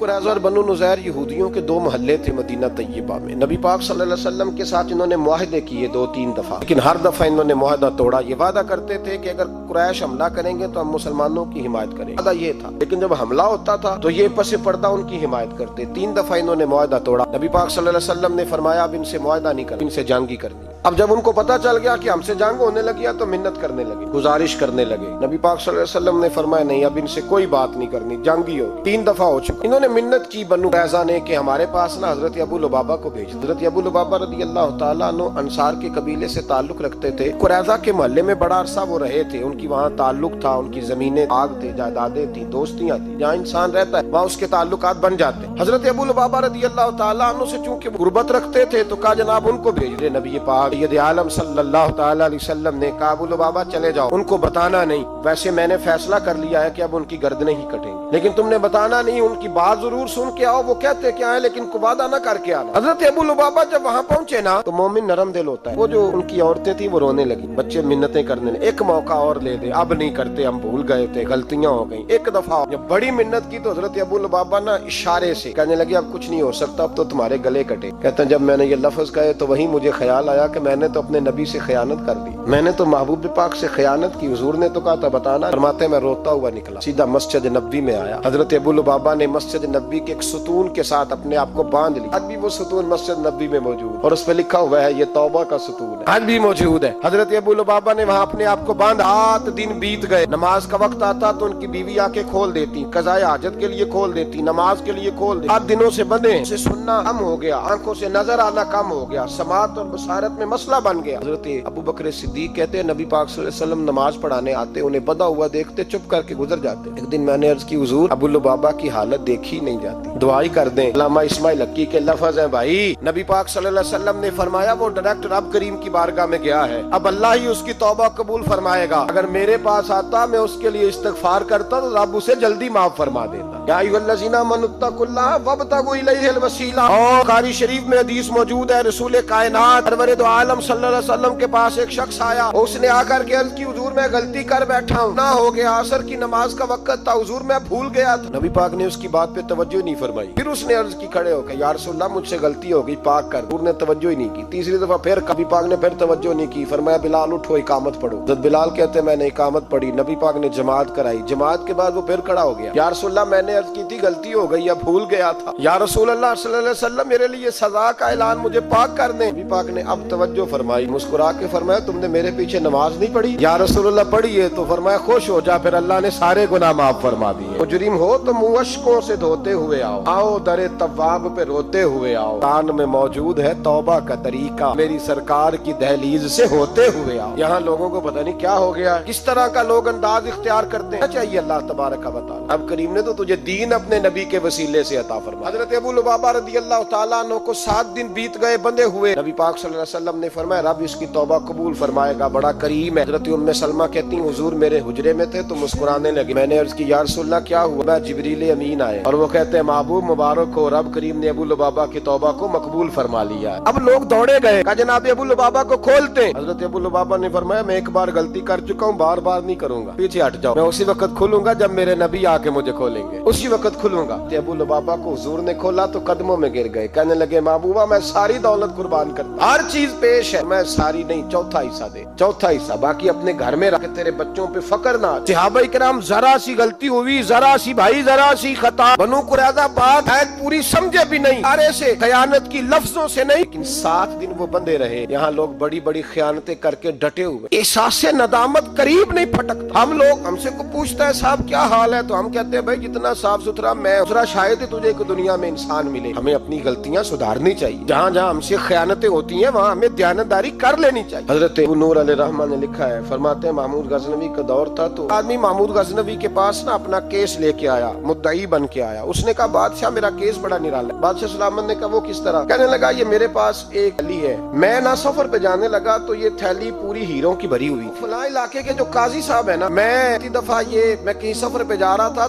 قریظہ اور بنو نذیر یہودیوں کے دو محلے تھے مدینہ طیبہ میں۔ نبی پاک صلی اللہ علیہ وسلم کے ساتھ انہوں نے معاہدے کیے 2-3 دفعہ، لیکن ہر دفعہ انہوں نے معاہدہ توڑا۔ یہ وعدہ کرتے تھے کہ اگر قریش حملہ کریں گے تو ہم مسلمانوں کی حمایت کریں، وعدہ یہ تھا، لیکن جب حملہ ہوتا تھا تو یہ پس پردہ ان کی حمایت کرتے۔ 3 دفعہ انہوں نے معاہدہ توڑا۔ نبی پاک صلی اللہ علیہ وسلم نے فرمایا اب ان سے معاہدہ نہیں کرنا، ان سے جنگ ہی کرنی۔ اب جب ان کو پتا چل گیا کہ ہم سے جنگ ہونے لگی تو منت کرنے لگے، گزارش کرنے لگے۔ نبی پاک صلی اللہ علیہ وسلم نے فرمایا نہیں، اب ان سے کوئی بات نہیں کرنی، جنگ ہی ہوگی۔ 3 دفعہ ہو چکا۔ انہوں نے منت کی بنو قریظہ نے کہ ہمارے پاس نا حضرت ابو لبابہ کو بھیج۔ حضرت ابو لبابہ رضی اللہ تعالیٰ عنہ انصار کے قبیلے سے تعلق رکھتے تھے، قریظہ کے محلے میں بڑا عرصہ وہ رہے تھے، ان کی وہاں تعلق تھا، ان کی زمینیں آگ تھے، جائیدادیں تھیں، دوستیاں تھیں، جہاں انسان رہتا ہے وہاں اس کے تعلقات بن جاتے ہیں۔ حضرت ابو لبابہ رضی اللہ تعالیٰ عنہ سے چونکہ غربت رکھتے تھے تو کہا جناب ان کو بھیج دے۔ نبی پاک سید عالم صلی اللہ تعالیٰ علیہ وسلم نے کہا ابو لبابہ چلے جاؤ، ان کو بتانا نہیں، ویسے میں نے فیصلہ کر لیا ہے کہ اب ان کی گردنیں ہی کٹیں گی، لیکن تم نے بتانا نہیں، ان کی بات ضرور سن کے آؤ، وہ کہتے کیا ہے لیکن کو وعدہ نہ کر کے آنا۔ حضرت ابو لبابہ جب وہاں پہنچے نا تو مومن نرم دل ہوتا ہے، وہ جو ان کی عورتیں تھیں وہ رونے لگی، بچے منتیں کرنے لگے، ایک موقع اور لے دے، اب نہیں کرتے، ہم بھول گئے تھے، غلطیاں ہو گئیں، ایک دفعہ۔ جب بڑی منت کی تو حضرت ابو لبابہ نا اشارے سے کہنے لگے اب کچھ نہیں ہو سکتا، اب تو تمہارے گلے کٹے۔ کہتے ہیں جب میں نے یہ لفظ کہے تو وہی مجھے خیال آیا کہ میں نے تو اپنے نبی سے خیانت کر دی، میں نے تو محبوب پاک سے خیانت کی، حضور نے تو کہا تھا بتانا۔ فرماتے میں روتا ہوا نکلا، سیدھا مسجد نبوی میں آیا۔ حضرت ابو لبابہ نے مسجد نبوی کے ایک ستون کے ساتھ اپنے آپ کو باندھ لیا، آج بھی وہ ستون مسجد نبوی میں موجود اور اس پہ لکھا ہوا ہے یہ توبہ کا ستون ہے، آج بھی موجود ہے۔ حضرت ابو لبابہ نے وہاں اپنے آپ کو باندھا۔ 8 دن بیت گئے، نماز کا وقت آتا تو ان کی بیوی آ کے کھول دیتی، قضاء حاجت کے لیے کھول دیتی، نماز کے لیے کھول دیتی۔ 8 دنوں سے بندے، اسے سننا کم ہو گیا، آنکھوں سے نظر آنا کم ہو گیا، سماعت اور بصارت میں مسئلہ بن گیا۔ حضرت ابو بکر صدیق کہتے ہیں نبی پاک صلی اللہ علیہ وسلم نماز پڑھانے آتے، انہیں بندھا ہوا دیکھتے چپ کر کے گزر جاتے۔ ایک دن میں نے عرض کی حضور ابو لبابہ کی حالت دیکھی نہیں جاتی، دعائی کر دیں۔ علامہ اسماعیل حقی کے لفظ ہیں بھائی، نبی پاک صلی اللہ علیہ وسلم نے فرمایا وہ ڈائریکٹ رب کریم کی بارگاہ میں گیا ہے، اب اللہ ہی اس کی توبہ قبول فرمائے گا۔ اگر میرے پاس آتا میں اس کے لیے استغفار کرتا تو رب اسے جلدی معاف فرما دیتا۔ یا ایھا الذین آمنوا اتقوا اللہ وابتغوا الیہ الوسیلہ، اور بخاری شریف میں حدیث موجود ہے، رسول کائنات سرور دو عالم صلی اللہ علیہ وسلم کے پاس ایک شخص آیا، اس نے آ کر کے عرض کی حضور میں غلطی کر بیٹھا ہوں، نہ ہو گیا، عصر کی نماز کا وقت تھا حضور میں بھول گیا تھا۔ نبی پاک نے اس کی بات پہ توجہ نہیں فرمائی، پھر اس نے عرض کی کھڑے ہو کے یا رسول اللہ مجھ سے غلطی ہو گئی، پاک کر۔ حضور نے توجہ ہی نہیں کی۔ تیسری دفعہ پھر نبی پاک نے پھر توجہ نہیں کی، فرمایا بلال اٹھو اقامت پڑھو۔ حضرت بلال کہتے ہیں میں نے اقامت پڑھی، نبی پاک نے جماعت کرائی، جماعت کے بعد وہ پھر کھڑا ہو گیا، یا رسول اللہ میں نے عرض کی تھی غلطی ہو گئی یا بھول گیا تھا، یا رسول اللہ صلی اللہ علیہ وسلم میرے لیے سزا کا اعلان مجھے پاک کر دیں۔ نبی پاک نے اب توجہ فرمائی، مسکرا کے فرمایا تم نے میرے پیچھے نماز نہیں پڑھی؟ یا رسول اللہ پڑھی ہے۔ تو فرمایا خوش ہو جا، پھر اللہ نے سارے گناہ معاف فرما دیے۔ مجرم ہو تو منہ اشکوں سے دھوتے ہوئے آؤ، آؤ در تواب پہ روتے ہوئے آؤ، قرآن میں موجود ہے توبہ کا طریقہ، میری سرکار کی دہلیز سے ہوتے ہوئے آؤ۔ یہاں لوگوں کو پتہ نہیں کیا ہو گیا، کس طرح کا لوگ انداز اختیار کرتے ہیں۔ چاہیے اللہ تبارک و تعالی، اب کریم نے تو تجھے دین اپنے نبی کے وسیلے سے عطا فرمایا۔ حضرت ابو لبابہ رضی اللہ تعالیٰ عنہ کو 7 دن بیت گئے بندے ہوئے، نبی پاک صلی اللہ علیہ وسلم نے فرمایا رب اس کی توبہ قبول فرمائے گا، بڑا کریم ہے۔ حضرت ام سلمہ کہتی ہیں حضور میرے حجرے میں تھے تو مسکرانے لگے، میں نے عرض کی یا رسول اللہ کیا ہوا؟ میں جبریل امین آئے اور وہ کہتے ہیں محبوب مبارک ہو، رب کریم نے ابو لبابہ کی توبہ کو مقبول فرما لیا ہے۔ اب لوگ دوڑے گئے، کہا جناب ابو لبابہ کو کھولتے۔ حضرت ابو لبابہ نے فرمایا میں ایک بار غلطی کر چکا ہوں، بار بار نہیں کروں گا، پیچھے ہٹ جاؤ، میں اسی وقت کھولوں گا جب میرے نبی آ کے مجھے کھولیں گے، اسی وقت کھلوں گا۔ ابو لبابہ کو حضور نے کھولا تو قدموں میں گر گئے، کہنے لگے محبوبہ میں ساری دولت قربان کرتا، ہر چیز پیش ہے، میں ساری نہیں، چوتھا حصہ دے، چوتھا حصہ باقی اپنے گھر میں رکھ، تیرے بچوں پہ فقر نہ۔ صحابہ کرام ذرا سی غلطی ہوئی، ذرا سی بھائی ذرا سی خطا، بنو قریظہ بات ہے پوری سمجھے بھی نہیں، ارے سے خیانت کی لفظوں سے نہیں، لیکن 7 دن وہ بندے رہے۔ یہاں لوگ بڑی بڑی خیانتیں کر کے ڈٹے ہوئے، احساس ندامت قریب نہیں پھٹکتا۔ ہم لوگ، ہم سے کو پوچھتا ہے صاحب کیا حال ہے تو ہم کہتے ہیں بھائی جتنا صاف ستھرا میں دوسرا شاید ہی تجھے ایک دنیا میں انسان ملے۔ ہمیں اپنی غلطیاں سدھارنی چاہیے، جہاں جہاں ہم سے خیانتیں ہوتی ہیں وہاں ہمیں دیانتداری کر لینی چاہیے۔ حضرت ابو نور علیہ رحمہ نے لکھا ہے، فرماتے ہیں محمود غزنوی کا دور تھا تو آدمی محمود غزنوی کے پاس نا اپنا کیس لے کے آیا، مدعی بن کے آیا۔ اس نے کہا بادشاہ میرا کیس بڑا نرالا ہے۔ بادشاہ سلامت نے کہا وہ کس طرح؟ کہنے لگا یہ میرے پاس ایک تھیلی ہے، میں نا سفر پہ جانے لگا تو یہ تھیلی پوری ہیروں کی بھری ہوئی، فلاں علاقے کے جو قاضی صاحب ہے نا، میں دفعہ میں کہیں سفر پہ جا رہا تھا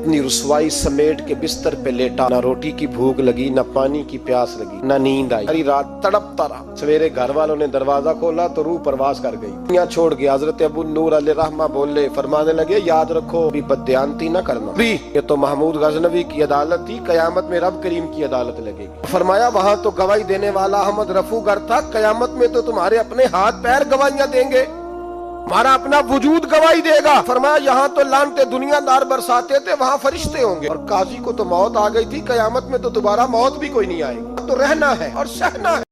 اپنی رسوائی سمیٹ کے بستر پہ لیٹا، نہ روٹی کی بھوک لگی، نہ پانی کی پیاس لگی، نہ نیند آئی، ساری رات تڑپتا رہا۔ سویرے گھر والوں نے دروازہ کھولا تو روح پرواز کر گئی، دنیا چھوڑ گیا۔ حضرت ابو نور علیہ رحمہ بولے، فرمانے لگے یاد رکھو بھی بددیانتی نہ کرنا، بھی یہ تو محمود غزنوی کی عدالت تھی، قیامت میں رب کریم کی عدالت لگے گی۔ فرمایا وہاں تو گواہی دینے والا احمد رفو گر تھا، قیامت میں تو تمہارے اپنے ہاتھ پیر گواہیاں دیں گے، ہمارا اپنا وجود گواہی دے گا۔ فرمایا یہاں تو لانتے دنیا دار برساتے تھے، وہاں فرشتے ہوں گے، اور قاضی کو تو موت آ گئی تھی، قیامت میں تو دوبارہ موت بھی کوئی نہیں آئے گی، تو رہنا ہے اور سہنا ہے۔